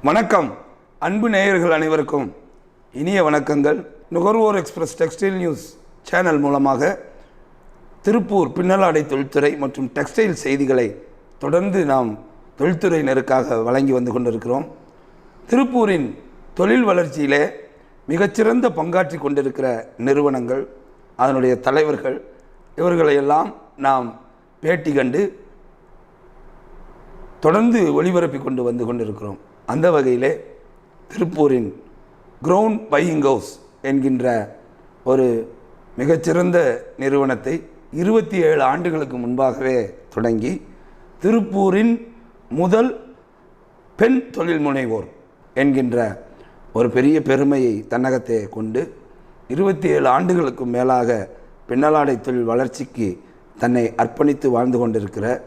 வணக்கம் அன்பு நேயர்கள் அனைவருக்கும் இனிய வணக்கங்கள். நுகர்வோர் எக்ஸ்பிரஸ் டெக்ஸ்டைல் நியூஸ் சேனல் மூலமாக திருப்பூர் பின்னலாடை தொழில்துறை மற்றும் டெக்ஸ்டைல் செய்திகளை தொடர்ந்து நாம் தொழில்துறையினருக்காக வழங்கி வந்து கொண்டிருக்கிறோம். திருப்பூரின் தொழில் வளர்ச்சியிலே மிகச்சிறந்த பங்காற்றி கொண்டிருக்கிற நிறுவனங்கள், அதனுடைய தலைவர்கள், இவர்களையெல்லாம் நாம் பேட்டி கண்டு தொடர்ந்து ஒளிபரப்பி கொண்டு வந்து கொண்டிருக்கிறோம். அந்த வகையிலே திருப்பூரின் கிரவுண்ட் பையிங் ஹவுஸ் என்கின்ற ஒரு மிகச்சிறந்த நிறுவனத்தை 27 ஆண்டுகளுக்கு முன்பாகவே தொடங்கி திருப்பூரின் முதல் பெண் தொழில் முனைவோர் என்கின்ற ஒரு பெரிய பெருமையை தன்னகத்தை கொண்டு 27 ஆண்டுகளுக்கு மேலாக பின்னலாடை தொழில் வளர்ச்சிக்கு தன்னை அர்ப்பணித்து வாழ்ந்து கொண்டிருக்கிற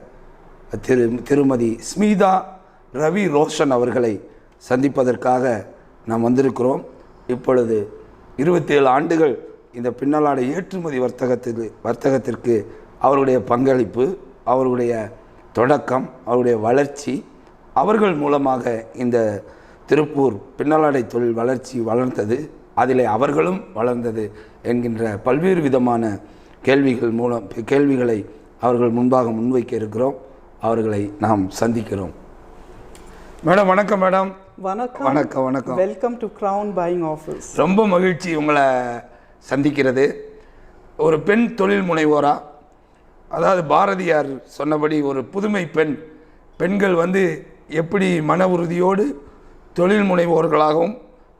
திருமதி ஸ்மிதா ரவி ரோஷன் அவர்களை சந்திப்பதற்காக நாம் வந்திருக்கிறோம். இப்பொழுது 27 ஆண்டுகள் இந்த பின்னலாடை ஏற்றுமதி வர்த்தகத்திற்கு அவருடைய பங்களிப்பு, அவருடைய தொடக்கம், அவருடைய வளர்ச்சி, அவர்கள் மூலமாக இந்த திருப்பூர் பின்னலாடை தொழில் வளர்ச்சி வளர்ந்தது, அதில் அவர்களும் வளர்ந்தது என்கின்ற பல்வேறு விதமான கேள்விகளை அவர்கள் முன்பாக முன்வைக்க இருக்கிறோம். அவர்களை நாம் சந்திக்கிறோம். மேடம் வணக்கம். மேடம் வணக்கம். வணக்கம். வணக்கம். Welcome to ground buying office. ரொம்ப மகிழ்ச்சி உங்களை சந்திக்கிறது. ஒரு பெண் தொழில் முனைவோரா, அதாவது பாரதியார் சொன்னபடி ஒரு புதுமை பெண்கள் எப்படி மன உறுதியோடு தொழில் முனைவோர்களாகவும்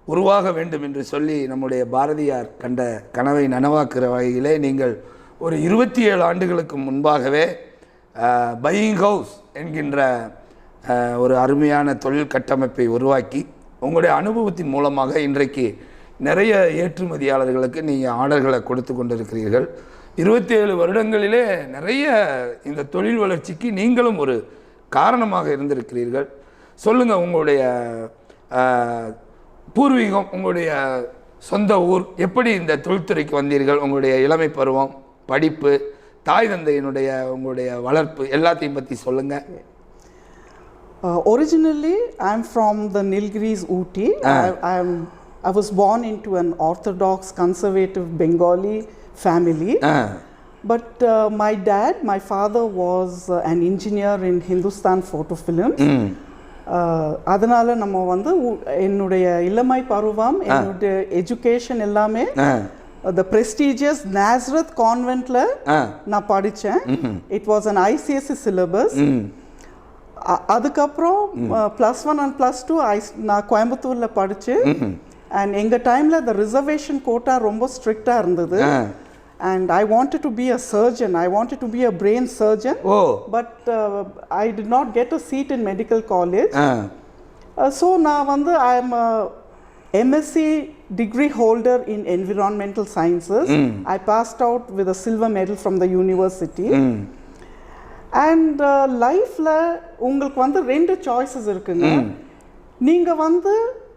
உருவாக வேண்டும் என்று சொல்லி நம்முடைய பாரதியார் கண்ட கனவை நனவாக்குற வகையிலே நீங்கள் ஒரு 27 ஆண்டுகளுக்கு முன்பாகவே பையிங் ஹவுஸ் என்கின்ற ஒரு அருமையான தொழில் கட்டமைப்பை உருவாக்கி உங்களுடைய அனுபவத்தின் மூலமாக இன்றைக்கு நிறைய ஏற்றுமதியாளர்களுக்கு நீங்கள் ஆர்டர்களை கொடுத்து கொண்டிருக்கிறீர்கள். 27 வருடங்களிலே நிறைய இந்த தொழில் வளர்ச்சிக்கு நீங்களும் ஒரு காரணமாக இருந்திருக்கிறீர்கள். சொல்லுங்கள், உங்களுடைய பூர்வீகம், உங்களுடைய சொந்த ஊர், எப்படி இந்த தொழில்துறைக்கு வந்தீர்கள், உங்களுடைய இளமை பருவம், படிப்பு, தாய் தந்தையினுடைய உங்களுடைய வளர்ப்பு எல்லாத்தையும் பற்றி சொல்லுங்கள். Originally, I'm from the Nilgiris, Ooty. I was born into an orthodox, conservative Bengali family. But my father was an engineer in Hindustan Photo Films. அதனால நம்ம என்னுடைய இளமை பருவம், என்னுடைய எஜுகேஷன் எல்லாமே the prestigious Nazareth conventல நான் படித்தேன். It was an ICSE syllabus. அதுக்கப்புறம் +1 and +2 நான் கோயம்புத்தூரில் படித்து, அண்ட் எங்கள் டைமில் the reservation quota ரொம்ப ஸ்ட்ரிக்டாக இருந்தது. And I wanted to be a surgeon. I wanted to be a brain surgeon. But I did not get a seat in medical college. So நான் I am a MSc degree holder in environmental sciences. I passed out with a silver medal from the university. And lifeல உங்களுக்கு ரெண்டு choices இருக்குங்க. நீங்க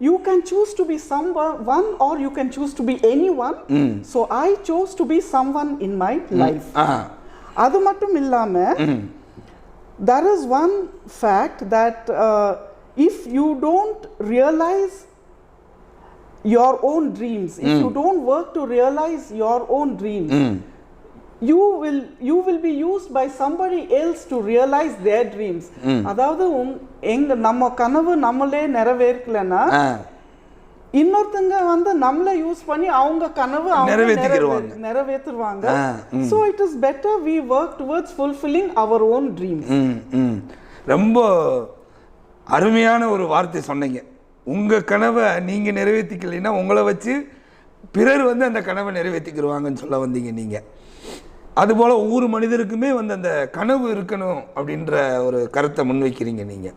you can choose to be someone or you can choose to be anyone. So I chose to be someone in my life. அது மட்டும் இல்லாம there is one fact that if you don't realize your own dreams, if you don't work to realize your own dreams, you will be used by somebody else to realize their dreams. அதாவது நம்ம கனவு நம்மளே நிறைவேறலனா இன்னொருத்தங்க நம்மள use பண்ணி அவங்க கனவு நிறைவேற்றுவாங்க. So it is better we work towards fulfilling our own dreams. ரொம்ப அருமையான ஒரு வார்த்தை சொன்னீங்க. உங்கள் கனவை நீங்கள் நிறைவேற்றிக்கலைன்னா உங்களை வச்சு பிறர் அந்த கனவை நிறைவேற்றிக்கிடுவாங்கன்னு சொல்ல வந்தீங்க நீங்கள். அதுபோல் ஒவ்வொரு மனிதருக்குமே அந்த கனவு இருக்கணும் அப்படின்ற ஒரு கருத்தை முன்வைக்கிறீங்க நீங்கள்.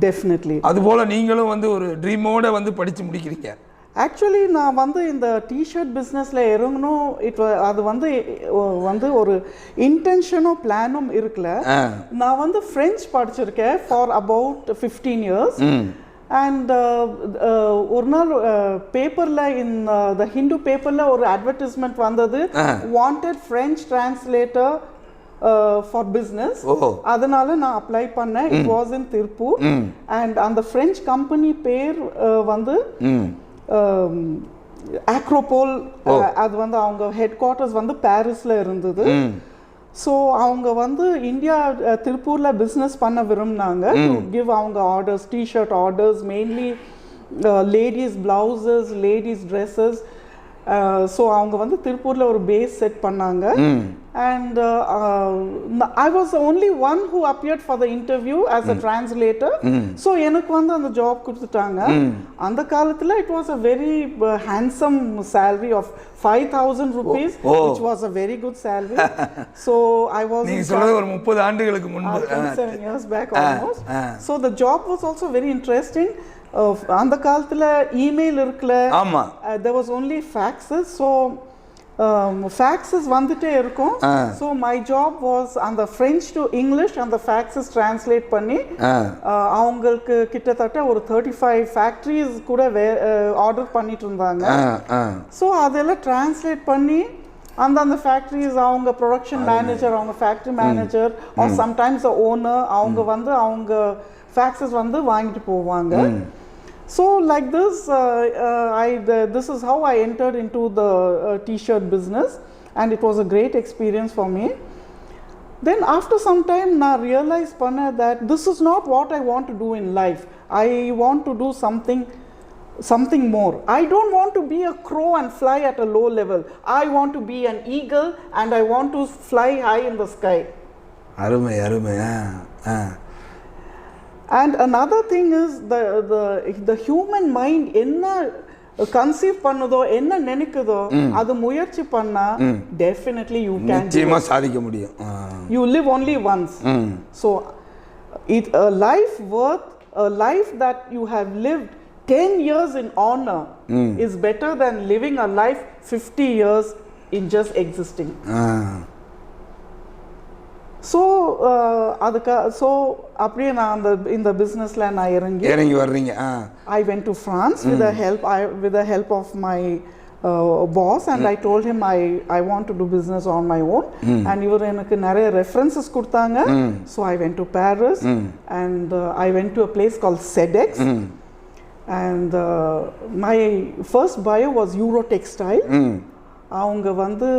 டெஃபினெட்லி. அதுபோல் நீங்களும் ஒரு ட்ரீமோடு படித்து முடிக்கிறீங்க. ஆக்சுவலி நான் இந்த டிஷர்ட் பிஸ்னஸில் இறங்கணும், அது ஒரு இன்டென்ஷனும் பிளானும் இருக்குல்ல. நான் ஃப்ரெஞ்ச் படிச்சிருக்கேன் ஃபார் அபவுட் 15 years. And ஒரு நாள் பேப்பரில் த ஹிந்து பேப்பரில் ஒரு அட்வர்டைஸ்மெண்ட் வந்தது, wanted French translator for business. அதனால நான் அப்ளை பண்ணேன். It was in Tirupur and அந்த French company பேர் வந்து Acropole. அது வந்து அவங்க ஹெட் குவார்ட்டர்ஸ் வந்து பாரிஸ்ல இருந்தது. ஸோ அவங்க வந்து இந்தியா திருப்பூரில் பிஸ்னஸ் பண்ண விரும்பினாங்க. டு கிவ் அவங்க orders, T shirt orders, mainly ladies blouses, ladies dresses. So அவங்க வந்து திருப்பூரில் ஒரு பேஸ் செட் பண்ணாங்க. And I was only one who appeared for the interview as a translator. So எனக்கு வந்து அந்த ஜாப் கொடுத்துட்டாங்க. அந்த காலத்தில் it was a very handsome salary of 5,000 rupees, which was a very good salary. So I was நீங்க சொல்றது ஒரு 30 ஆண்டுகளுக்கு முன்பு, 7 years back almost. So the job was also very interesting. அந்த காலத்துல இமெயில் இருக்குல, ஆமா, there was only faxes. So faxes வந்துட்டே இருக்கும். So my job was அந்த French to English அந்த faxes translate பண்ணி அவங்களுக்கு கிட்டத்தட்ட ஒரு 35 factories கூட ஆர்டர் பண்ணிட்டு இருந்தாங்க. ஸோ அதெல்லாம் டிரான்ஸ்லேட் பண்ணி அந்த ஃபேக்ட்ரிஸ் அவங்க ப்ரொடக்ஷன் மேனேஜர், அவங்க factory manager R sometimes owner, அவங்க வந்து அவங்க ஃபேக்ஸஸ் வந்து வாங்கிட்டு போவாங்க. So like this, this is how I entered into the t-shirt business, and it was a great experience for me. Then after some time, I realized that this is not what I want to do in life. I want to do something more. I don't want to be a crow and fly at a low level. I want to be an eagle and I want to fly high in the sky. அருமை. And another thing is the human mind என்ன conceive பண்ணுதோ, என்ன நினைக்குதோ, அது முயற்சி பண்ணா definitely you can நிச்சயமா சாதிக்க முடியும். You live only once. So a life that you have lived 10 years in honor is better than living a life 50 years in just existing. So அப்படியே நான் இந்த பிஸ்னஸில் நான் இறங்கி வர்றீங்க. I went to France with the help of my boss, and I told him I want to do business on my own. And இவர் எனக்கு நிறைய ரெஃபரன்சஸ் கொடுத்தாங்க. So I went to Paris and I went to a place called Sedex. And my first buyer was Eurotextile. அவங்க வந்து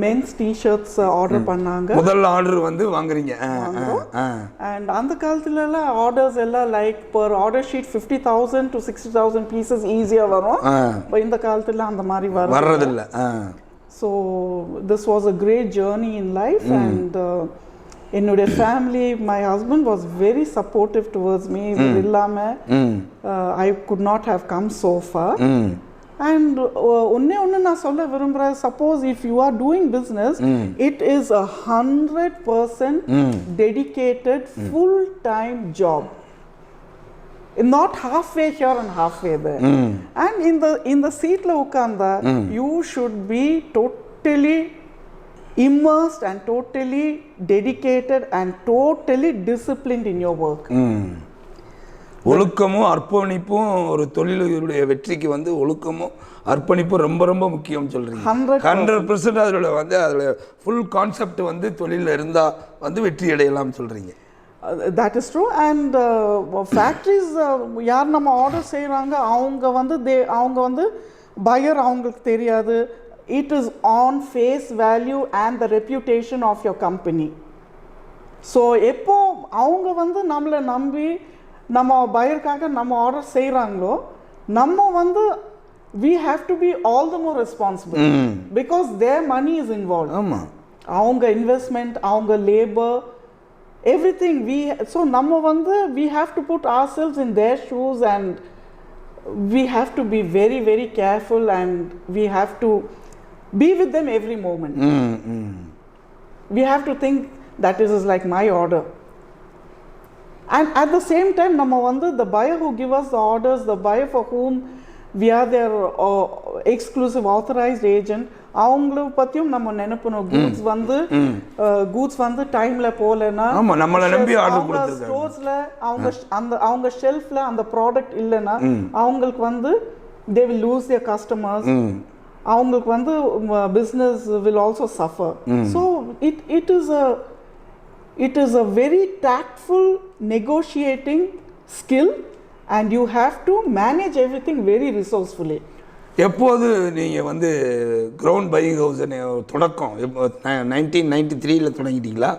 men's T-shirts order பண்ணாங்க. முதல் order வந்து வாங்குறீங்க. அண்ட் அந்த காலத்துல ஆர்டர்ஸ் எல்லாம் like per order sheet 50,000 to 60,000 pieces ஈஸியா வரும். இந்த காலத்துல அந்த மாதிரி வர்றதில்ல. So this was a great journey in life. And என்னுடைய family, my husband was very supportive towards me. இது இல்லாம I could not have come so far. And ஒன்று நான் சொல்ல விரும்புகிறேன், suppose if you are doing business, it is 100% dedicated full time job, not halfway here and halfway there. And in the seatல உட்கார்ந்தா you should be totally immersed and totally dedicated and totally disciplined in your work. ஒழுக்கமும் அர்ப்பணிப்பும் ஒரு தொழிலுடைய வெற்றிக்கு வந்து ஒழுக்கமும் அர்ப்பணிப்பும் ரொம்ப ரொம்ப முக்கியம் சொல்றீங்க. 100% அதில் ஃபுல் கான்செப்ட் வந்து தொழிலில் இருந்தால் வந்து வெற்றி அடையலாம் சொல்றீங்க. That is true. And factories யார் நம்ம ஆர்டர் செய்கிறாங்க, அவங்க வந்து பையர் அவங்களுக்கு தெரியாது. It is on face value and the reputation of your company. So எப்போ அவங்க வந்து நம்மளை நம்பி நம்ம பையருக்காக நம்ம ஆர்டர் செய்கிறாங்களோ, நம்ம வந்து we have to be all the more responsible because their money is involved. அவங்க இன்வெஸ்ட்மெண்ட், அவங்க லேபர், everything. So நம்ம வந்து we have to put ourselves in their shoes and we have to be very very careful and we have to be with them every moment. We have to think that this is like my order. And at the same time, the buyer who give us the orders, the buyer for whom we are their exclusive authorized agent, அவங்கள பத்தியும் நம்ம நினைப்பணும். Goods வந்து டைம்ல போலனா நம்மள நம்பி order கொடுத்திருக்காங்க. ஸ்டோர்ஸ்ல அவங்க ஷெல்ஃப்ல அந்த ப்ராடக்ட் இல்லனா அவங்களுக்கு வந்து they will lose their customers. அவங்களுக்கு வந்து business will also suffer. So it is it is a very tactful negotiating skill and you have to manage everything very resourcefully. எப்போது நீங்கள் வந்து கிரவுண்ட் பையிங் ஹவுஸ் தொடக்கம் 1993 தொடங்கிட்டீங்களா?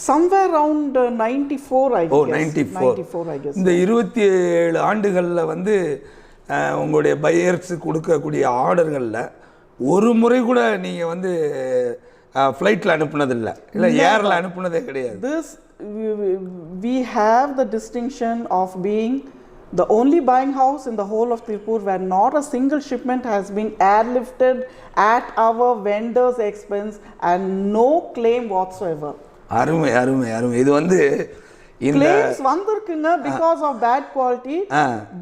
Somewhere around 94 I guess. Oh, 94 I guess. இந்த 27 ஆண்டுகளில் வந்து உங்களுடைய buyers கொடுக்கக்கூடிய ஆர்டர்களில் ஒரு முறை கூட நீங்கள் வந்து ஃப்ளைட்டில் அனுப்புனதில்லை, இல்லை ஏரில் அனுப்புனதே கிடையாது. This we have the distinction of being the only buying house in the whole of Tirupur where not a single shipment has been airlifted at our vendor's expense and no claim whatsoever. அருமை அருமை அருமை. இது வந்து claims வந்திருக்குங்க because of bad quality,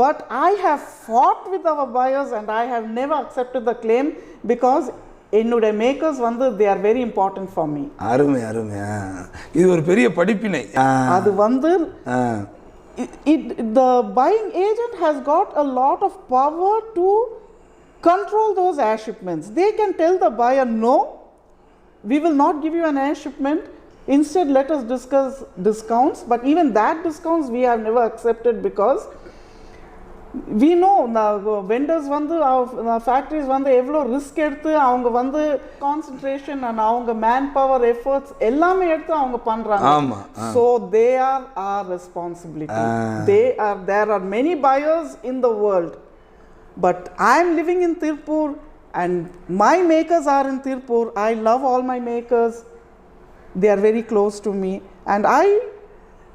but I have fought with our buyers and I have never accepted the claim because என்னுடைய makers வந்து they are very important for me. அருமை அருமை. இது ஒரு பெரிய படிப்பினை. அது வந்து the buying agent has got a lot of power to control those air shipments. They can tell the buyer, no, we will not give you an air shipment. Instead, let us discuss discounts. But even that discounts we have never accepted because we know vendors வந்து factories வந்து எவ்வளோ risk எடுத்து அவங்க வந்து concentration and அவங்க man power efforts எல்லாமே எடுத்து அவங்க பண்றாங்க. So they are are responsibility. There are many buyers in the world but I am living in Tiruppur and my makers are in Tiruppur. I love all my makers. They are very close to me and I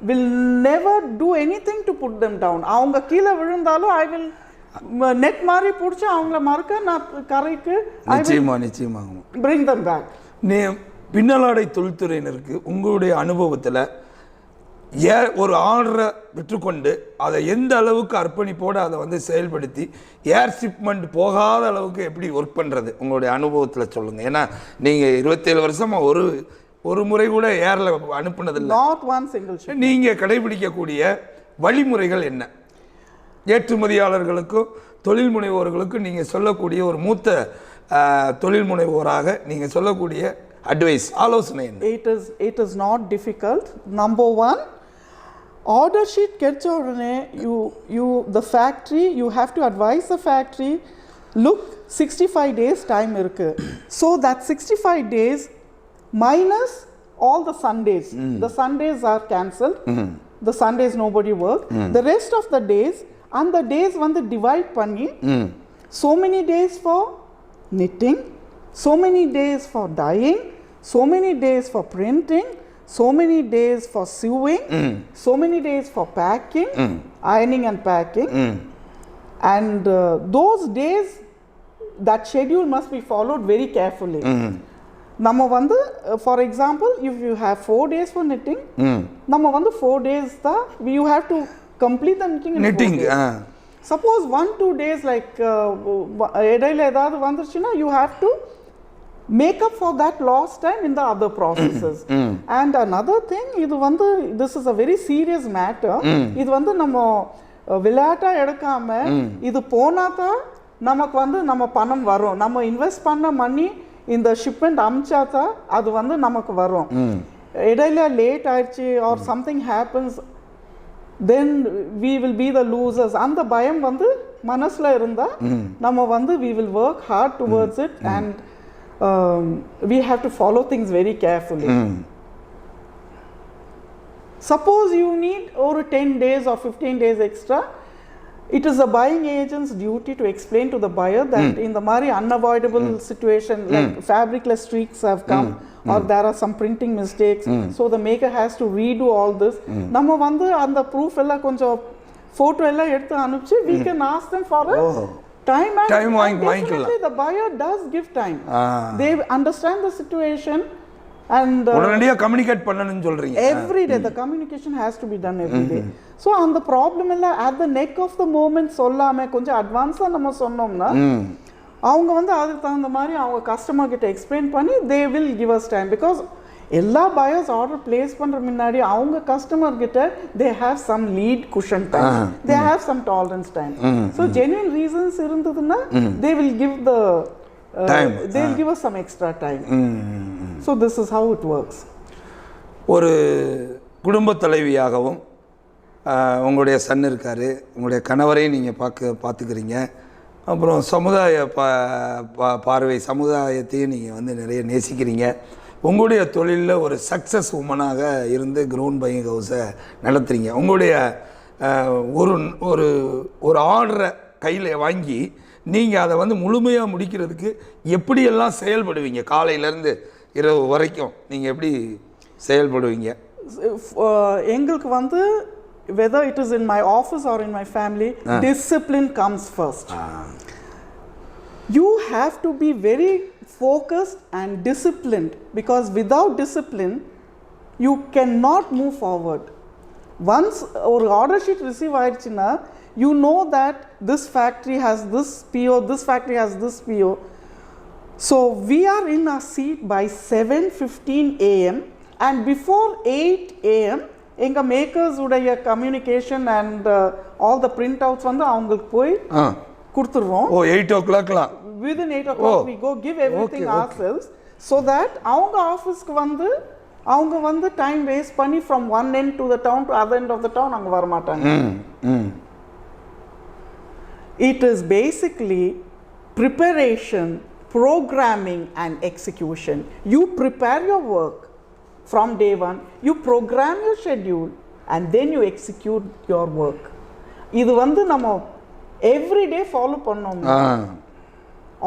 will never do anything to put them down. அவங்க கீழே விழுந்தாலும் I will net மாதிரி பிடிச்சி அவங்கள மறக்க நான் கரைக்கு நிச்சயமா bring them back. பின்னலாடை தொழில்துறையினருக்கு உங்களுடைய அனுபவத்தில் ஒரு ஆர்டரை பெற்றுக்கொண்டு அதை எந்த அளவுக்கு அர்ப்பணிப்போடு அதை வந்து செயல்படுத்தி ஏர் ஷிப்மெண்ட் போகாத அளவுக்கு எப்படி ஒர்க் பண்ணுறது உங்களுடைய அனுபவத்தில் சொல்லுங்கள். ஏன்னா நீங்கள் 27 வருஷமாக ஒரு முறை கூட ஏரில் அனுப்புனதில்லை. Not one single ship. நீங்கள் கடைபிடிக்கக்கூடிய வழிமுறைகள் என்ன? ஏற்றுமதியாளர்களுக்கும் தொழில் முனைவோர்களுக்கும் நீங்கள் சொல்லக்கூடிய ஒரு மூத்த தொழில் முனைவோராக நீங்கள் சொல்லக்கூடிய அட்வைஸ் ஆலோசனை என்ன? It is not difficult. Number one, order sheet கிடைச்ச உடனே the factory, you have to advise the factory, look, 65 days time இருக்கு. So that 65 days minus all the Sundays. The Sundays are cancelled. The Sundays nobody work. The rest of the days and the days வந்து divide பண்ணி so many days for knitting, so many days for dyeing, so many days for printing, so many days for sewing, so many days for packing, ironing and packing. And those days, that schedule must be followed very carefully. நம்ம வந்து for example if you have 4 days for knitting, நம்ம வந்து 4 days தான் you have to complete the knitting. Suppose 1-2 days like இடையில ஏதாவது வந்துருச்சுன்னா you have to make up for that lost time in the other processes. And another thing, இது வந்து this is a very serious matter. இது வந்து நம்ம விளையாட்டா எடுக்காம இது போனாதான் நமக்கு வந்து நம்ம பணம் வரும். நம்ம இன்வெஸ்ட் பண்ண மணி இந்த ஷிப்மெண்ட் அமிச்சாத்தா அது வந்து நமக்கு வரும். இடையில லேட் ஆயிடுச்சு or something happens, then we will be the losers. அந்த பயம் வந்து மனசில் இருந்தால் நம்ம வந்து we will work hard towards it and we have to follow things very carefully. Suppose you need ஒரு 10 days or 15 days extra, it is the buying agent's duty to explain to the buyer that in the mari unavoidable situation like fabricless streaks have come or there are some printing mistakes, so the maker has to redo all this. நம்ம வந்து அந்த proof எல்லாம் கொஞ்சம் photo எல்லாம் எடுத்து அனுப்பிச்சு we can ask them for a time and definitely the buyer does give time. They understand the situation and உடனடியா communicate பண்ணனும்னு சொல்றீங்க. Every day the communication has to be done every day. So அந்த problem எல்லாம் at the neck of the moment சொல்லாம கொஞ்சம் அட்வான்ஸா நம்ம சொன்னோம்னா அவங்க வந்து அதுக்கு தகுந்த மாதிரி அவங்க கஸ்டமர் கிட்ட எக்ஸ்பிளைன் பண்ணி they will give us time because எல்லா buyers ஆர்டர் பிளேஸ் பண்ற முன்னாடி அவங்க கஸ்டமர் கிட்ட they have some lead cushion time, they have some tolerance time. So genuine reasons இருந்ததுன்னா they will give the time, they will give us some extra time. So this is how it works. ஒரு குடும்பத் தலைவியாகவும் உங்களுடைய Sun இருக்கார், உங்களுடைய கணவரையும் நீங்கள் பார்த்துக்கிறீங்க, அப்புறம் சமுதாய பார்வை சமுதாயத்தையும் நீங்கள் வந்து நிறைய நேசிக்கிறீங்க. உங்களுடைய தொழிலில் ஒரு சக்ஸஸ் உமனாக இருந்து க்ரௌண்ட் பையிங் ஹவுஸை நடத்துகிறீங்க. உங்களுடைய ஒரு ஒரு ஒரு ஆர்டரை கையில் வாங்கி நீங்கள் அதை வந்து முழுமையாக முடிக்கிறதுக்கு எப்படியெல்லாம் செயல்படுவீங்க? காலையிலேருந்து இரவு வரைக்கும் நீங்கள் எப்படி செயல்படுவீங்க? எங்களுக்கு வந்து whether it is in my office or in my family, discipline comes first. You have to be very focused and disciplined, because without discipline you cannot move forward. Once ஒரு order sheet receive ஆயிடுச்சுன்னா, you know that this factory has this PO, this factory has this PO. So we are in our seat by 7:15 a.m. and before 8 a.m. எங்க makers உடைய communication and all the print outs வந்து அவங்களுக்கு போய் கொடுத்துருவோம். ஓ 8 o'clockலாம் within 8 o'clock we go give everything ourselves, so that அவங்க ஆஃபீஸ்க்கு வந்து அவங்க வந்து டைம் வேஸ்ட் பண்ணி from one end to the town to other end of the town அங்க வர மாட்டாங்க. It is basically preparation, programming and execution. You prepare your work from day one, you program your schedule and then you execute your work. இது வந்து நம்ம every day follow பண்ணோம்.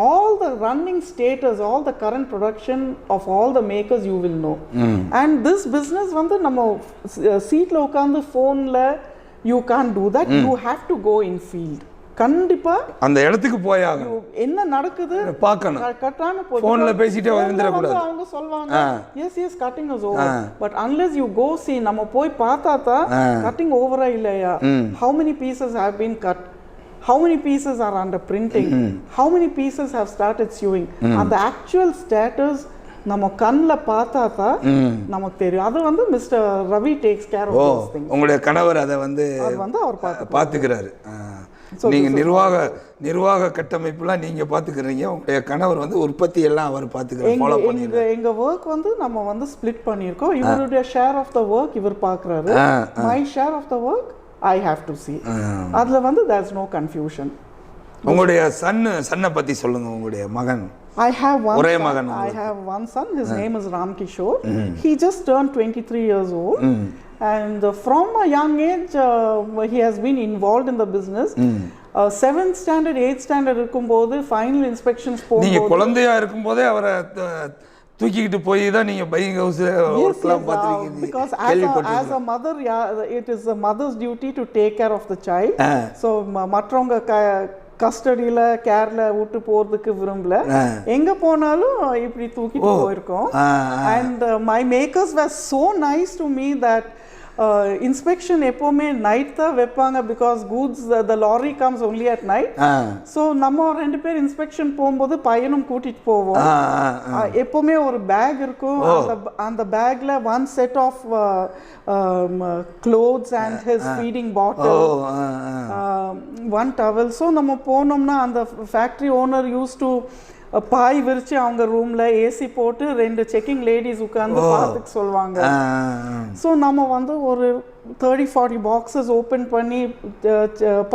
All the running status, all the current production of all the makers you will know. And this business வந்து நம்ம சீட்ல உட்கார்ந்து ஃபோன்ல you can't do that. You have to go in field. கண்டிப்பா அந்த இடத்துக்கு போயாங்க, என்ன நடக்குது பார்க்கணும். கட்டான ஃபோன்ல பேசிட்டே வந்துர கூடாது. அவங்க சொல்வாங்க yes cutting is over, but unless you go see, நம்ம போய் பார்த்தா தான் cutting over இல்லையா, how many pieces have been cut, how many pieces are under printing, how many pieces have started sewing, and the actual status நம்ம கண்ணில் பார்த்தா தான் நமக்கு தெரியும். அது வந்து mister Ravi takes care of those things. உங்களுடைய கணவர் அதை வந்து அவர் பார்த்துக்கிறாரு. நீங்க நிர்வாக கட்டமைப்புலாம் நீங்க பாத்துக்கிறீங்க, உங்களுடைய கணவர் வந்து உற்பத்தி எல்லாம் அவர் பாத்துக்கிறார், ஃபாலோ பண்ணிடுறாரு. எங்க வர்க் வந்து நம்ம வந்து ஸ்ப்ளிட் பண்ணிருக்கோம். இவருடைய ஷேர் ஆஃப் த வர்க் இவர் பார்க்கறாரு, my share of the work I have to see. அதுல வந்து there is no confusion. உங்களுடைய சன்னை பத்தி சொல்லுங்க. உங்களுடைய மகன்? I have one ஒரே son. மகன். I have one son. His name is Ram Kishore. He just turned 23 years old. And from a young age he has been involved in the business. 7th standard 8th standard இருக்கும்போது final inspections போகும்போது, நீங்க குழந்தையா இருக்கும்போதே அவரை தூக்கிட்டு போய் தான் நீங்க பையிங் ஹவுஸ் ஒர்க்லாம் பார்த்திருக்கீங்க. Because as a mother, it is a mother's duty to take care of the child. So மற்றவங்க கஸ்டடியில் கேர்ல விட்டு போகிறதுக்கு விரும்பல, எங்கே போனாலும் இப்படி தூக்கிட்டு போயிருக்கோம். And my makers were so nice to me that inspection எப்போவுமே நைட் தான் வைப்பாங்க, because goods the lorry comes only at night. So நம்ம 2 பேர் இன்ஸ்பெக்ஷன் போகும்போது பையனும் கூட்டிகிட்டு போவோம். எப்போவுமே ஒரு பேக் இருக்கும், அந்த பேக்கில் 1 set of clothes and his feeding bottle, 1 towel. So நம்ம போனோம்னா அந்த ஃபேக்ட்ரி ஓனர் யூஸ் டு பாய் விரிச்சு அவங்க ரூம்ல ஏசி போட்டு 2 செக்கிங் லேடிஸ் உட்கார்ந்து பார்த்துக்க சொல்லுவாங்க. ஸோ நம்ம வந்து ஒரு 30-40 பாக்ஸஸ் ஓப்பன் பண்ணி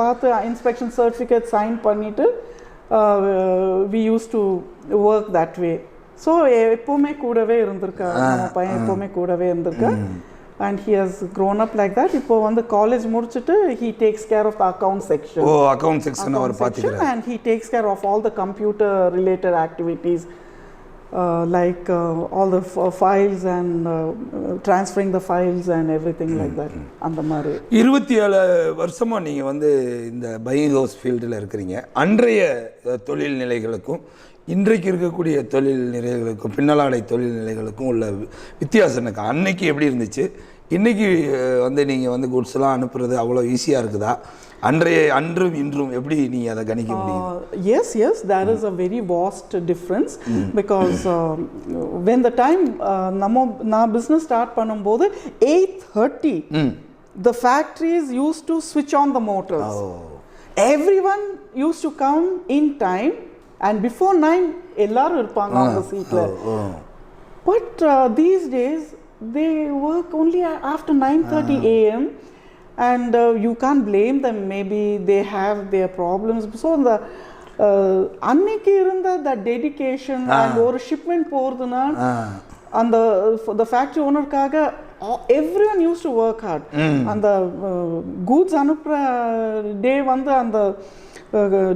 பார்த்து இன்ஸ்பெக்ஷன் சர்டிஃபிகேட் சைன் பண்ணிட்டு we use to work that way. So எப்போவுமே கூடவே இருந்திருக்கா நம்ம பையன், எப்போவுமே கூடவே இருந்திருக்கா. And he has grown up like that. இப்போ வந்து காலேஜ் முடிச்சிட்டு he takes care of the account section. account section our பாத்துக்கிறார். And he takes care of all the computer related activities, like all the files and transferring the files and everything like that. அந்த மாதிரி 27 வருஷமா நீங்க வந்து இந்த buying house ஃபீல்டில் இருக்கிறீங்க. அன்றைய தொழில் நிலைகளுக்கும் இன்றைக்கு இருக்கக்கூடிய தொழில் நிலைகளுக்கும் பின்னலாடை தொழில் நிலைகளுக்கும் உள்ள வித்தியாசம் எனக்கு. அன்னைக்கு எப்படி இருந்துச்சு, இன்னைக்கு வந்து நீங்கள் வந்து குட்ஸ்லாம் அனுப்புறது அவ்வளோ ஈஸியாக இருக்குதா? அன்றும் இன்றும் எப்படி நீங்கள் அதை கணிக்க முடியும்? Yes, there is a very vast difference. Because when the time நான் business start பண்ணும்போது 8:30 the factories used to switch on the motors. Everyone used to come in time. And before 9 எல்லாரும் இருப்பாங்க அந்த சீட்ல. But these days they work only after 9:30 a.m. and you can't blame them. Maybe they have their problems. So the அன்னைக்கு இருந்த the dedication and ஒரு shipment போறதுனா அந்த the factory ownerக்காக everyone used to work hard. அந்த goods அனுப்புற டே வந்து அந்த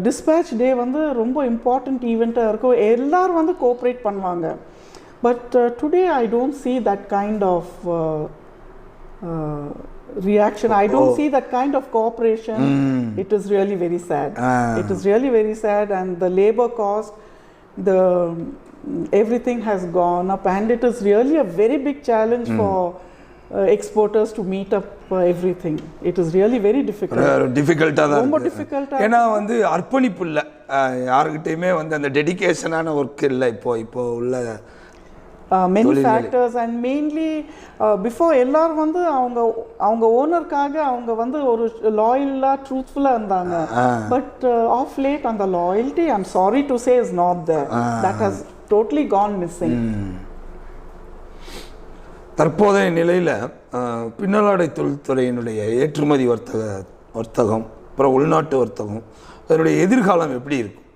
dispatch day வந்து ரொம்ப important event இருக்கும். எல்லாரும் வந்து கோஆபரேட் பண்ணுவாங்க. But today I don't see that kind of reaction. I don't see that kind of cooperation. It is really very sad. It is really very sad, and the labor cost, everything has gone up, and it is really a very big challenge for exporters to meet up everything. It is really very difficult. டிஃபிகல்ட்டா தான் ரொம்ப இருக்கு. difficult. ஏன்னா வந்து அர்ப்பணிப்பு இல்லை, யாருக்கிட்டையுமே வந்து அந்த டெடிகேஷனான work இல்லை இப்போ உள்ள many factors, and mainly before எல்லாரும் வந்து அவங்க ஓனருக்காக அவங்க வந்து ஒரு லாயலா ட்ரூத்ஃபுல்லா இருந்தாங்க. பட் ஆஃப் லேட் அந்த loyalty, I am sorry to say, is not there. That has totally gone missing. தற்போதைய நிலையில் பின்னலாடை தொழில்துறையினுடைய ஏற்றுமதி வர்த்தகம் அப்புறம் உள்நாட்டு வர்த்தகம் அதனுடைய எதிர்காலம் எப்படி இருக்கும்?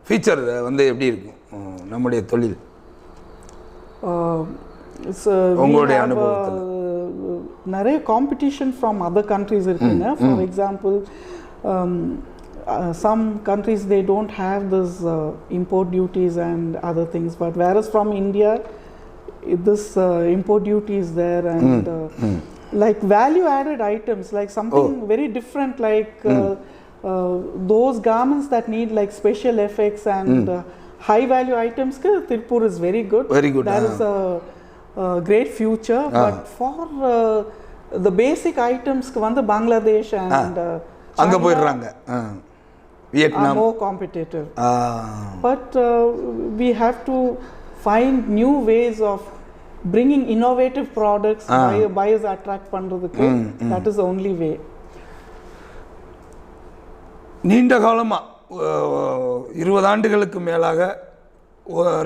ஃபியூச்சர் வந்து எப்படி இருக்கும் நம்முடைய தொழில்? உங்களுடைய அனுபவத்தில் நிறைய காம்படிஷன் ஃப்ரம் அதர் கண்ட்ரீஸ் இருக்குங்க. For example, some countries they don't have this import duties and other things, but whereas from India this import duty is there, and like value added items, like something very different, like those garments that need like special effects and high value items, Tirupur is very good. There is a great future, but for the basic items வந்து Bangladesh and அங்க போயிடுறாங்க. Vietnam are more competitive. But we have to find new ways of bringing innovative products, buyers attract பண்றதுக்கு. That is the only way. நீண்ட காலமா 20 ஆண்டுகளுக்கு மேலாக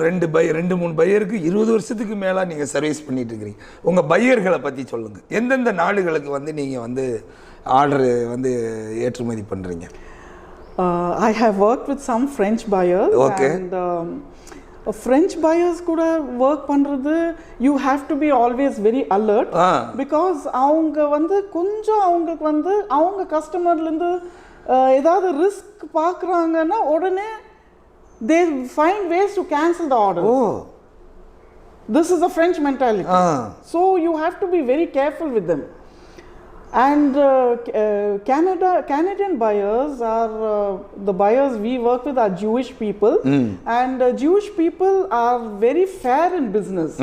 2-3 பையருக்கு 20 வருஷத்துக்கு மேலே நீங்கள் சர்வீஸ் பண்ணிட்டு இருக்கிறீங்க. உங்கள் பையர்களை பற்றி சொல்லுங்கள். எந்தெந்த நாடுகளுக்கு வந்து நீங்கள் வந்து ஆர்டர் வந்து ஏற்றுமதி பண்ணுறீங்க? I have worked with some French buyers. Okay. And French buyers கூட work பண்ணுறது, you have to be always very alert, because அவங்க வந்து கொஞ்சம் அவங்களுக்கு வந்து அவங்க கஸ்டமர்லேருந்து ஏதாவது ரிஸ்க் பார்க்குறாங்கன்னா உடனே they find ways to cancel the order. This is the French mentality. So you have to be very careful with them. And Canadian buyers are the buyers we work with are Jewish people, and Jewish people are very fair in business.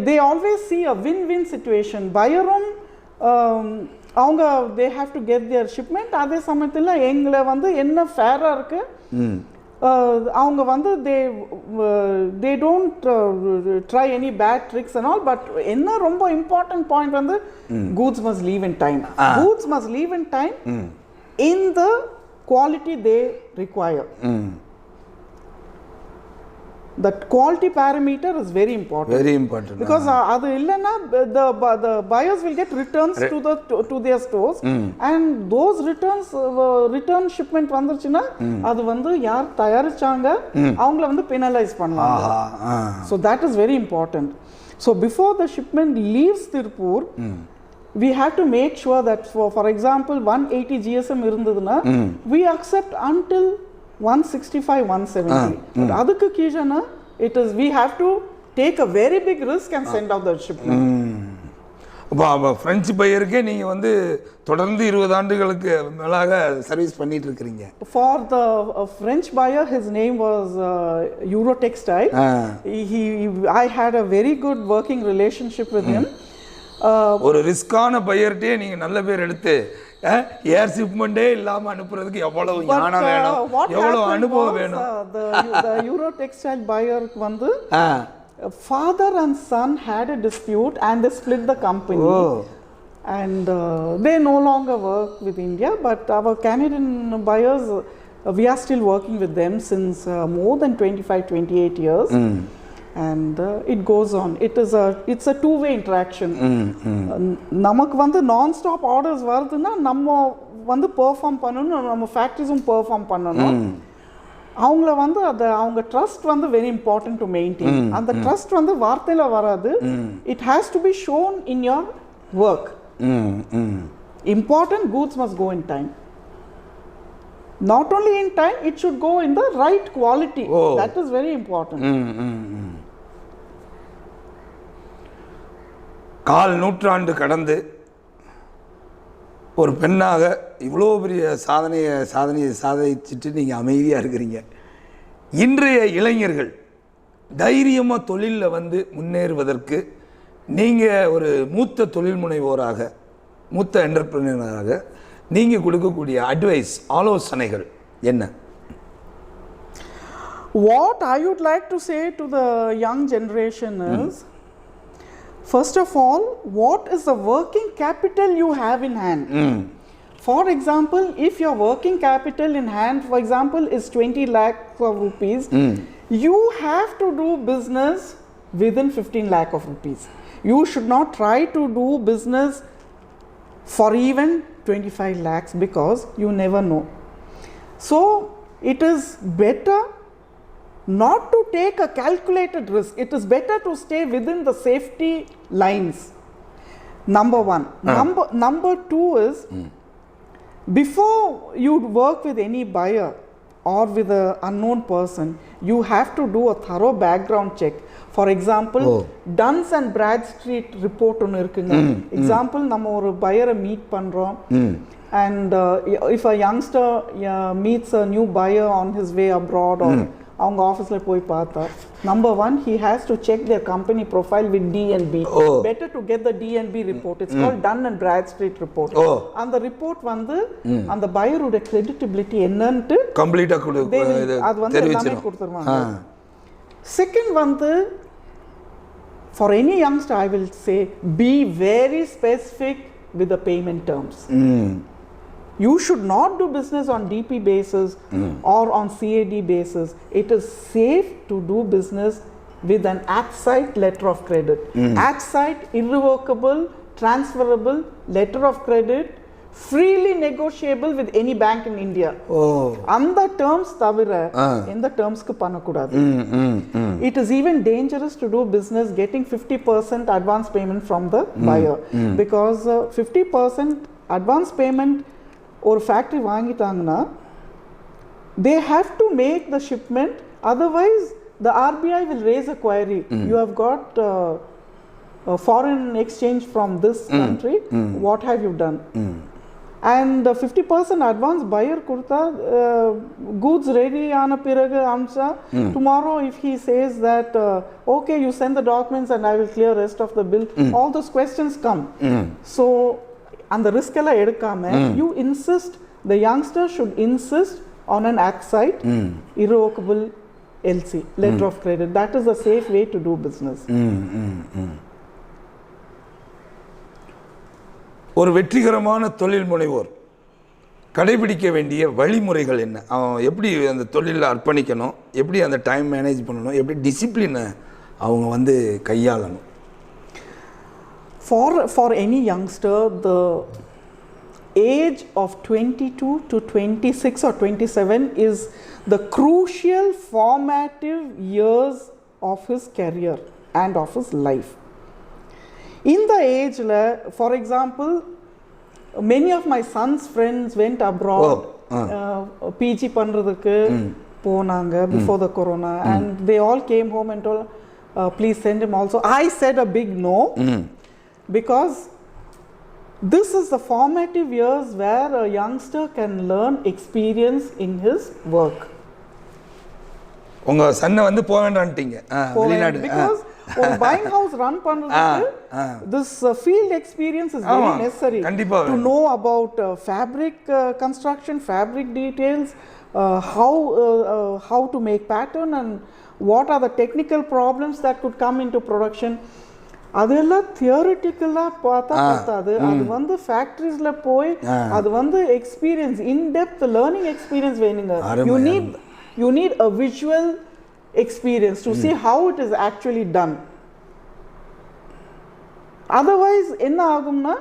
They always see a win-win situation. Buyerum அவங்க they have to get their shipment. அதே சமயத்தில் எங்களை வந்து என்ன ஃபேராக இருக்கு, அவங்க வந்து they don't try any bad tricks and all, but என்ன ரொம்ப important point வந்து goods must leave in time. Goods must leave in time in the quality they require. That quality parameter is very important. Very important. Because adu illana the buyers will get returns to their stores, and those return shipment vanduchina adu vandu yaar tayarichanga avangala vandu penalize பண்ணுவாங்க. So that is very important. So before the shipment leaves Tirupur, we have to make sure that for example 180 GSM irundaduna we accept until 165 170. அதுக்கு கீழனா it is we have to take a very big risk and send out the shipment. அப்போ French பையருக்கே நீங்கள் வந்து தொடர்ந்து 20 ஆண்டுகளுக்கு மேலாக service பண்ணிட்டு இருக்கிறீங்க. For the French buyer, his name was Eurotextile. I had a very good working relationship with him. ஒரு ரிஸ்கான பையர்கிட்டே நீங்கள் நல்ல பேர் எடுத்து ஏர் ஷிப்மெண்டே இல்லாமல் அனுப்புறதுக்கு எவ்வளவு ஞானம் வேணும், எவ்வளவு அனுபவம் வேணும். The Eurotextile buyer வந்து father and son had a dispute and they split the company. And they no longer work with India, but our Canadian buyers, we are still working with them since more than 25-28 years. and it goes on. It's a two-way interaction. நமக்கு வந்து non-stop orders வருதுன்னா நம்ம வந்து perform பண்ணணும், நம்ம ஃபேக்ட்ரிஸும் perform பண்ணணும். அவங்கள வந்து அவங்க ட்ரஸ்ட் வந்து வெரி இம்பார்ட்டன்ட் டு மெயின்டைன். அந்த ட்ரஸ்ட் வந்து வார்த்தையில வராது. It has to be shown in your work. Important goods must go in time. Not only in time, it should go in the right quality. That is very important. கால் நூற்றாண்டு கடந்து ஒரு பெண்ணாக இவ்வளோ பெரிய சாதிச்சுட்டு நீங்கள் அமைதியாக இருக்கிறீங்க. இன்றைய இளைஞர்கள் தைரியமாக தொழிலில் வந்து முன்னேறுவதற்கு நீங்கள் ஒரு மூத்த தொழில் முனைவோராக, மூத்த என்டர்பிரினராக நீங்கள் கொடுக்கக்கூடிய அட்வைஸ், ஆலோசனைகள் என்ன? What I would like to say to the young generation is, first of all, what is the working capital you have in hand? For example, if your working capital in hand, for example, is 20 lakhs of rupees, you have to do business within 15 lakh of rupees. You should not try to do business for even 25 lakhs because you never know. So, it is better not to take a calculated risk. It is better to stay within the safety lines. Number one. Number two is, before you work with any buyer or with an unknown person, you have to do a thorough background check. For example, Duns and Bradstreet report ஒன்று இருக்குங்க. Example, நம்ம ஒரு buyer'ை meet பண்றோம், and if a youngster meets a new buyer on his way abroad or அவங்க ஆஃபீஸில் போய் பார்த்தா, number one, he has to check their company profile with D&B. Better to get the D&B report. It's called Dun and Bradstreet report. அந்த report வந்து அந்த பையரோட கிரெடிட்டபிலிட்டி என்னன்ட்டு கம்ப்ளீட்டாக அது வந்து எல்லாமே கொடுத்துருவாங்க. செகண்ட் வந்து, for any youngster I will say, be very specific with the payment terms. You should not do business on DP basis or on CAD basis. It is safe to do business with an ACSITE letter of credit. ACSITE, irrevocable, transferable letter of credit, freely negotiable with any bank in India. அந்த terms தவிர எந்த termsக்கு பண்ணக்கூடாது. It is even dangerous to do business getting 50% advance payment from the buyer, because 50% advance payment ஒரு factory வாங்கிட்டாங்கன்னா they have to make the shipment, otherwise the RBI will raise a query. You have got foreign exchange from this country, what have you done? And 50% advance buyer கொடுத்தா goods ready ஆன பிறகு Amsa, tomorrow if he says that okay, you send the documents and I will clear rest of the bill, all those questions come. So அந்த risk எல்லாம் எடுக்காம, you insist, the youngster should insist on an ACSITE irrevocable LC, letter of credit. That is a safe way to do business. ஒரு வெற்றிகரமான தொழில் முனைவோர் கடைபிடிக்க வேண்டிய வழிமுறைகள் என்ன? அவன் எப்படி அந்த தொழிலில் அர்ப்பணிக்கணும், எப்படி அந்த டைம் மேனேஜ் பண்ணணும், எப்படி டிசிப்ளினை அவங்க வந்து கையாளணும்? For any youngster, the age of 22 to 26 or 27 is the crucial formative years of his career and of his life. In the age, for example, many of my son's friends went abroad, PG பண்றதுக்கு போனாங்க before the corona, and they all came home and told, please send him also. I said a big no. Because this is the formative years where a youngster can learn experience in his work. உங்க சன்னை வந்து போக வேண்டாம்ட்டீங்க வெளிநாடு. Because ஒரு buying house run பண்றதுக்கு this field experience is very necessary. To know about fabric construction, fabric details, how to make pattern, and what are the technical problems that could come into production. அதெல்லாம் தியரிட்டிக்கலாக பார்த்தா பார்த்தாது. அது வந்து ஃபேக்ட்ரிஸில் போய் அது வந்து experience, in-depth learning experience வேணுங்க. You need a visual experience to see how it is actually done. Otherwise enna agumna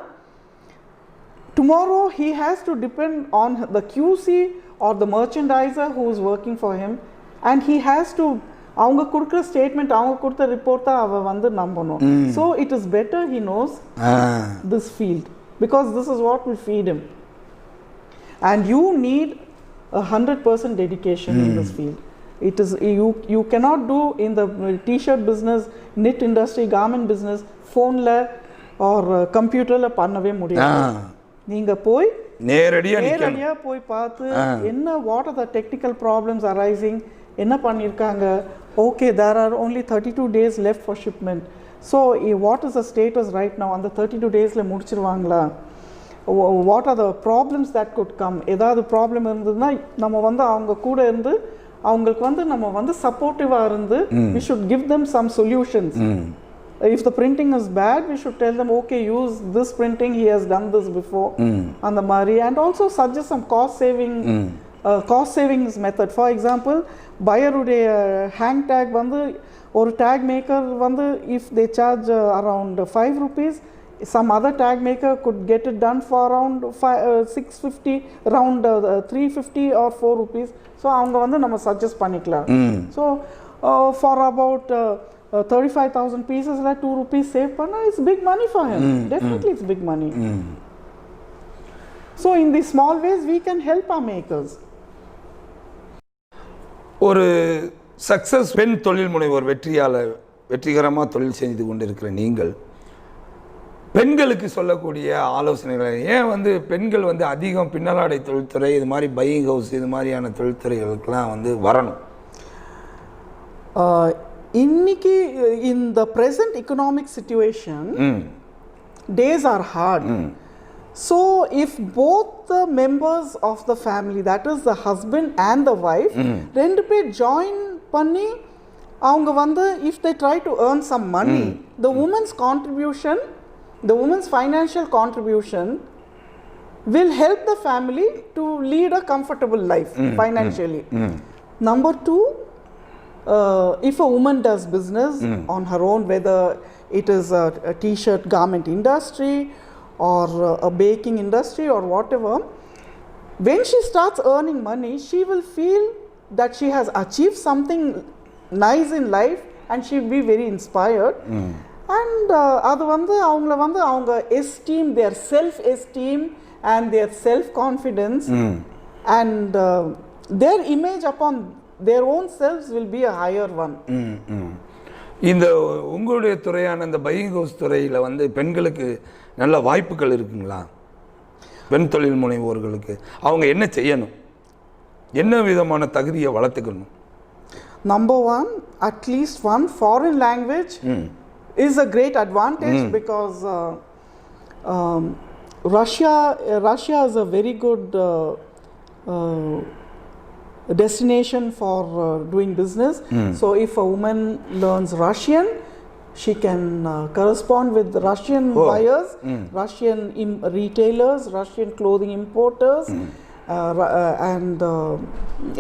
tomorrow he has to depend on the QC or the merchandiser who is working for him, and he has to avanga kudukra statement avanga kudutha report da ava vandu nambanum. So it is better he knows this field, because this is what will feed him, and you need 100% dedication in this field. It is you cannot do in the t-shirt business, knit industry, garment business phone la or computer la pannave mudiyadhu. நீங்க போய் நேரடியா போய் பார்த்து என்ன what are the technical problems arising, என்ன பண்ணிருக்காங்க, okay there are only 32 days left for shipment, so what is the status right now, அந்த 32 daysல முடிச்சிருவாங்களா, what are the problems that could come, ஏதாவது ப்ராப்ளம் இருந்ததுன்னா நம்ம வந்து அவங்க கூட இருந்து அவங்களுக்கு வந்து நம்ம வந்து சப்போர்ட்டிவா இருந்து we should give them some solutions. If the printing is bad, we should tell them, okay, use this printing, he has done this before, and the mari, and also suggest some cost savings method. For example, buyer ude hang tag vandu or tag maker vandu if they charge around 5 rupees, some other tag maker could get it done for around 650, around 350 or 4 rupees. So avanga vandu nama suggest panikla. So for about 35,000 pieces like 2 rupees save panna, it's big money for him. Definitely it's big money. So in these small ways we can help our makers. ஒரு success பெண் தொழில் முனைவோர் வெற்றிகரமாக தொழில் செஞ்சு கொண்டு இருக்கிற நீங்கள் பெண்களுக்கு சொல்லக்கூடிய ஆலோசனைகளை, ஏன் வந்து பெண்கள் வந்து அதிகம் பின்னலாடை தொழில்துறை இது மாதிரி பையிங் ஹவுஸ் இது மாதிரியான தொழில்துறைகளுக்கெல்லாம் வந்து வரணும்? Inniki in the present economic situation, days are hard. So if both the members of the family, that is the husband and the wife, rendu per join panni avanga vandu if they try to earn some money, the woman's contribution, the woman's financial contribution will help the family to lead a comfortable life financially. Number 2, if a woman does business on her own, whether it is a t-shirt garment industry or a baking industry or whatever, when she starts earning money, she will feel that she has achieved something nice in life and she will be very inspired. And adu vandu avanga vandu avanga esteem, their self esteem and their self confidence and their image upon their own selves will be a higher one. இந்த உங்களுடைய துறையான இந்த buying house துறையில் வந்து பெண்களுக்கு நல்ல வாய்ப்புகள் இருக்குங்களா? பெண் தொழில் முனைவோர்களுக்கு அவங்க என்ன செய்யணும், என்ன விதமான தகுதியை வளர்த்துக்கணும்? Number 1, at least one foreign language is a great advantage, because Russia is a very good destination for doing business. So if a woman learns Russian, she can correspond with Russian buyers, Russian retailers, Russian clothing importers, and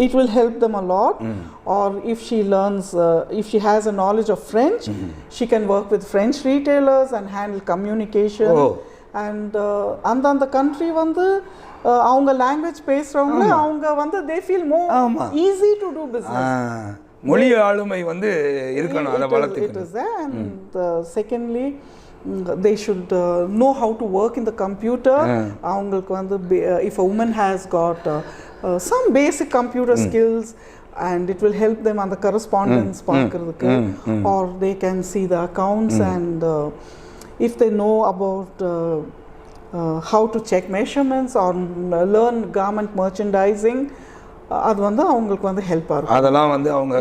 it will help them a lot. Or if she learns, if she has a knowledge of French, she can work with French retailers and handle communication. And அந்த country வந்து அவங்க language பேசுறவங்க அவங்க வந்து they feel more easy to do business. மொழி ஆளுமை வந்து இருக்கணும், அதை வளர்த்துக்கணும். And secondly, they should know how to work in the computer. அவங்களுக்கு வந்து if a woman has got some basic computer skills, and it will help them on the correspondence பார்க்கிறதுக்கு, or they can see the accounts, and if they know about how to check measurements or learn garment merchandising, அது வந்து அவங்களுக்கு வந்து ஹெல்ப்பா இருக்கும். அதெல்லாம் வந்து அவங்க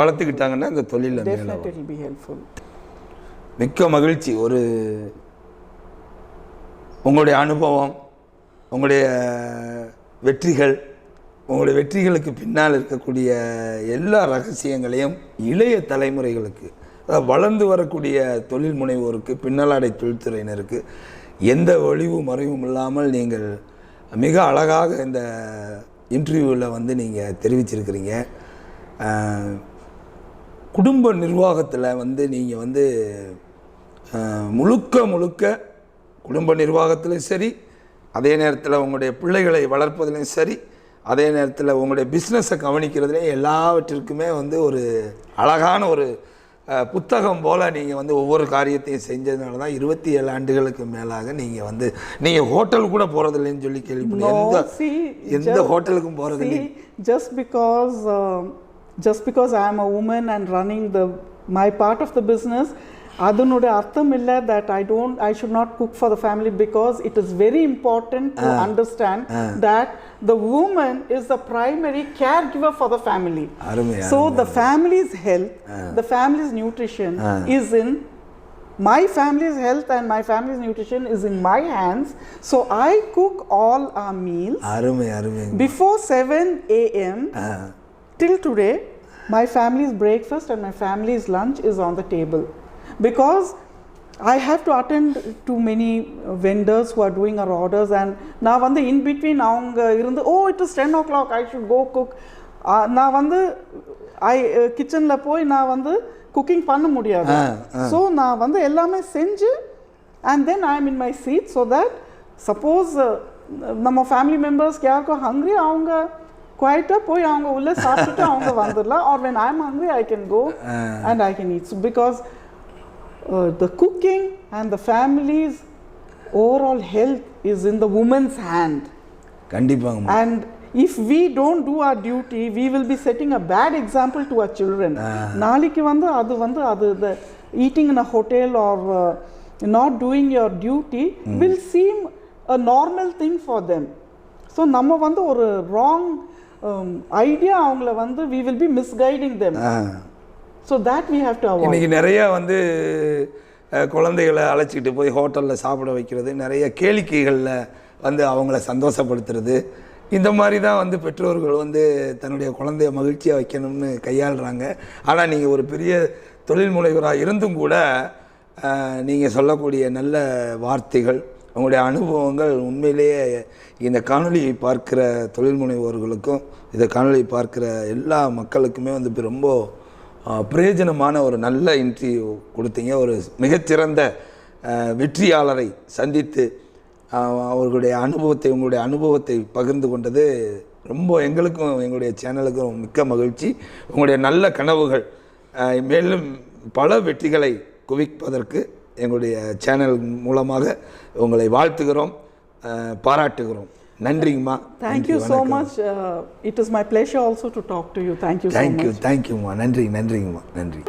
வளர்த்துக்கிட்டாங்கன்னா இந்த தொழில்ல definitely be helpful. மிக்க மகிழ்ச்சி. ஒரு உங்களுடைய அனுபவம், உங்களுடைய வெற்றிகள், உங்களுடைய வெற்றிகளுக்கு பின்னால் இருக்கக்கூடிய எல்லா ரகசியங்களையும் இளைய தலைமுறைகளுக்கு, வளர்ந்து வரக்கூடிய தொழில் முனைவோருக்கு, பின்னலாடை தொழில்துறையினருக்கு எந்த ஒளிவு மறைவும் இல்லாமல் நீங்கள் மிக அழகாக இந்த இன்டர்வியூவில் வந்து நீங்கள் தெரிவிச்சிருக்கிறீங்க. குடும்ப நிர்வாகத்தில் வந்து நீங்கள் வந்து முழுக்க குடும்ப நிர்வாகத்திலும் சரி, அதே நேரத்தில் உங்களுடைய பிள்ளைகளை வளர்ப்பதிலையும் சரி, அதே நேரத்தில் உங்களுடைய பிஸ்னஸை கவனிக்கிறதுலையும் எல்லாவற்றிற்குமே வந்து ஒரு அழகான ஒரு புத்தகம் போல் நீங்கள் வந்து ஒவ்வொரு காரியத்தையும் செஞ்சதுனால தான் 27 ஆண்டுகளுக்கு மேலாக நீங்கள் வந்து நீங்கள் ஹோட்டல் கூட போகிறதில்லைன்னு சொல்லி கேள்விப்பட்டேன். எந்த ஹோட்டலுக்கும் போகிறதில்லை. Just because I am a woman and running my part of the business, அதனுடைய அர்த்தம் இல்லை that I should not cook for the family, because it is very important to understand that the woman is the primary caregiver for the family. So the family's health, the family's nutrition is in my family's health, and my family's nutrition is in my hands. So I cook all our meals before 7 a.m. Till today. My family's breakfast and my family's lunch is on the table, because I have to attend to many vendors who are doing our orders, and now வந்து in between அவங்க இருந்து it is 10 o'clock, I should go cook. நான் வந்து கிச்சனில் போய் நான் வந்து cooking பண்ண முடியாது. ஸோ நான் வந்து எல்லாமே செஞ்சு and then I am in my seat, so that suppose நம்ம ஃபேமிலி மெம்பர்ஸ்க்கு யாருக்கும் ஹங்க்ரி, அவங்க குவைட்டாக போய் அவங்க உள்ளே சாப்பிட்டுட்டு அவங்க வந்துடலாம். or when I am hungry I can go and I can eat. So because the cooking and the family's overall health is in the woman's hand. கண்டிப்பாங்க. And if we don't do our duty, we will be setting a bad example to our children. நாளைக்கு வந்து அது the eating in a hotel or not doing your duty will seem a normal thing for them. So நம்ம வந்து ஒரு wrong idea அவங்கள வந்து we will be misguiding them. So that we have to avoid. இன்னைக்கு நிறைய வந்து குழந்தைகளை அழைச்சிக்கிட்டு போய் ஹோட்டலில் சாப்பிட வைக்கிறது, நிறைய கேளிக்கைகளில் வந்து அவங்கள சந்தோஷப்படுத்துறது, இந்த மாதிரி தான் வந்து பெற்றோர்கள் வந்து தன்னுடைய குழந்தைய மகிழ்ச்சியாக வைக்கணும்னு கையாளுறாங்க. ஆனால் நீங்கள் ஒரு பெரிய தொழில் முனைவராக இருந்தும் கூட நீங்கள் சொல்லக்கூடிய நல்ல வார்த்தைகள், உங்களுடைய அனுபவங்கள் உண்மையிலேயே இந்த காணொலியை பார்க்குற தொழில் முனைவோர்களுக்கும் இந்த காணொலியை பார்க்குற எல்லா மக்களுக்குமே வந்து ரொம்ப பிரயோஜனமான ஒரு நல்ல இன்டர்வியூ கொடுத்தீங்க. ஒரு மிகச்சிறந்த வெற்றியாளரை சந்தித்து அவர்களுடைய அனுபவத்தை, உங்களுடைய அனுபவத்தை பகிர்ந்து கொண்டது ரொம்ப எங்களுக்கும் எங்களுடைய சேனலுக்கும் மிக்க மகிழ்ச்சி. உங்களுடைய நல்ல கனவுகள் மேலும் பல வெற்றிகளை குவிப்பதற்கு எங்களுடைய சேனல் மூலமாக உங்களை வாழ்த்துகிறோம், பாராட்டுகிறோம். நன்றிங்கம்மா. Thank you so much. It is my pleasure also to talk to you. Thank you so much. Thank you. Thank you. நன்றி. நன்றிங்கம்மா. நன்றி.